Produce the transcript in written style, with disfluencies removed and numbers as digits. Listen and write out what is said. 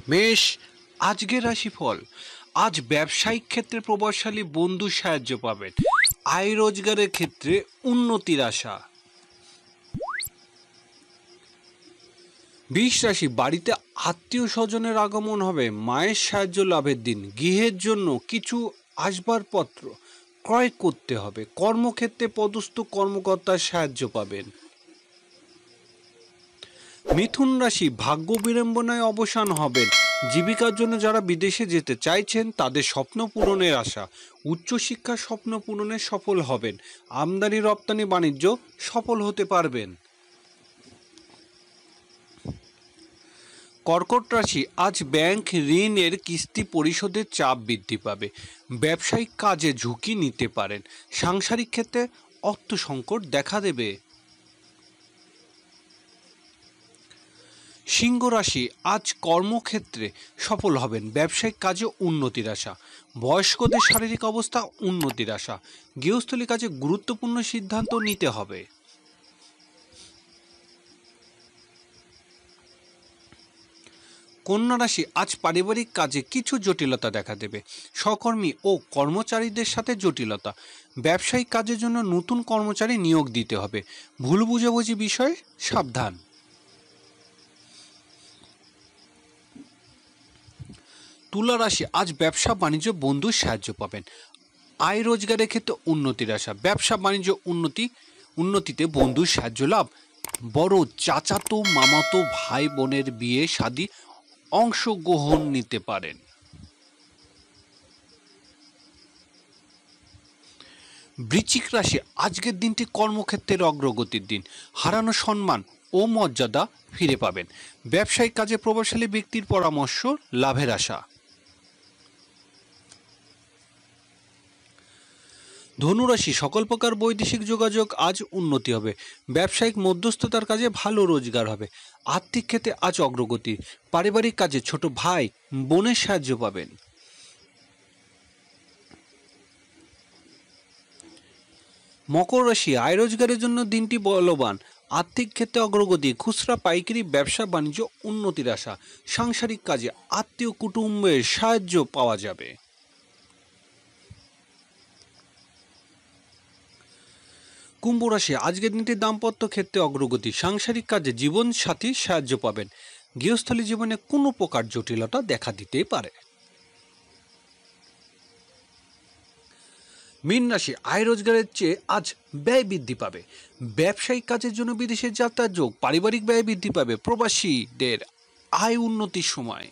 মেষ, আজকের রাশিফল। আজ ব্যবসায়িক ক্ষেত্রে প্রভাবশালী বন্ধু সাহায্য পাবেন। আয় রোজগারের ক্ষেত্রে উন্নতির আশা। বৃষ রাশি, বাড়িতে আত্মীয় স্বজনের আগমন হবে। মায়ের সাহায্য লাভের দিন। গৃহের জন্য কিছু আসবাবপত্র ক্রয় করতে হবে। কর্মক্ষেত্রে পদস্থ কর্মকর্তার সাহায্য পাবেন। মিথুন রাশি, ভাগ্য বিড়ম্বনায় অবসান হবেন। জীবিকার জন্য যারা বিদেশে যেতে চাইছেন তাদের স্বপ্ন পূরণের আশা। উচ্চশিক্ষার স্বপ্ন পূরণে সফল হবেন। আমদানি রপ্তানি বাণিজ্য সফল হতে পারবেন। কর্কট রাশি, আজ ব্যাংক ঋণের কিস্তি পরিশোধের চাপ বৃদ্ধি পাবে। ব্যবসায়িক কাজে ঝুঁকি নিতে পারেন। সাংসারিক ক্ষেত্রে অর্থ সংকট দেখা দেবে। সিংহ রাশি, আজ কর্মক্ষেত্রে সফল হবেন। ব্যবসায়িক কাজে উন্নতির আশা। বয়স্কদের শারীরিক অবস্থা উন্নতির আশা। গৃহস্থলী কাজে গুরুত্বপূর্ণ সিদ্ধান্ত নিতে হবে। কন্যা রাশি, আজ পারিবারিক কাজে কিছু জটিলতা দেখা দেবে। সহকর্মী ও কর্মচারীদের সাথে জটিলতা। ব্যবসায়িক কাজের জন্য নতুন কর্মচারী নিয়োগ দিতে হবে। ভুল বুঝাবুঝি বিষয়ে সাবধান। তুলা রাশি, আজ ব্যবসা বাণিজ্য বন্ধুর সাহায্য পাবেন। আয় রোজগারের ক্ষেত্রে উন্নতির আশা। ব্যবসা বাণিজ্য উন্নতিতে বন্ধুর সাহায্য লাভ। বড় চাচাতো মামাতো ভাই বোনের বিয়ে শাদী অংশগ্রহণ নিতে পারেন। বৃশ্চিক রাশি, আজকের দিনটি কর্মক্ষেত্রের অগ্রগতির দিন। হারানো সম্মান ও মর্যাদা ফিরে পাবেন। ব্যবসায়িক কাজে প্রভাবশালী ব্যক্তির পরামর্শ লাভের আশা। ধনুরাশি, সকল প্রকার বৈদেশিক যোগাযোগ আজ উন্নতি হবে। ব্যবসায়িক মধ্যস্থতার কাজে ভালো রোজগার হবে। আর্থিক ক্ষেত্রে আজ অগ্রগতি। পারিবারিক কাজে ছোট ভাই বোনের সাহায্য পাবেন। মকর রাশি, আয় রোজগারের জন্য দিনটি বলবান। আর্থিক ক্ষেত্রে অগ্রগতি। খুচরা পাইকারি ব্যবসা বাণিজ্য উন্নতির আশা। সাংসারিক কাজে আত্মীয় কুটুম্বের সাহায্য পাওয়া যাবে। কুম্ভ রাশি, আজকের দিনটি দাম্পত্য ক্ষেত্রে অগ্রগতি। সাংসারিক কাজে জীবন সাথীর সাহায্য পাবেন। গৃহস্থলী জীবনে কোনো প্রকার জটিলতা দেখা দিতে পারে। মীন রাশি, আয় রোজগারের চেয়ে আজ ব্যয় বৃদ্ধি পাবে। ব্যবসায়িক কাজের জন্য বিদেশে যাত্রার যোগ। পারিবারিক ব্যয় বৃদ্ধি পাবে। প্রবাসীদের আয় উন্নতির সময়।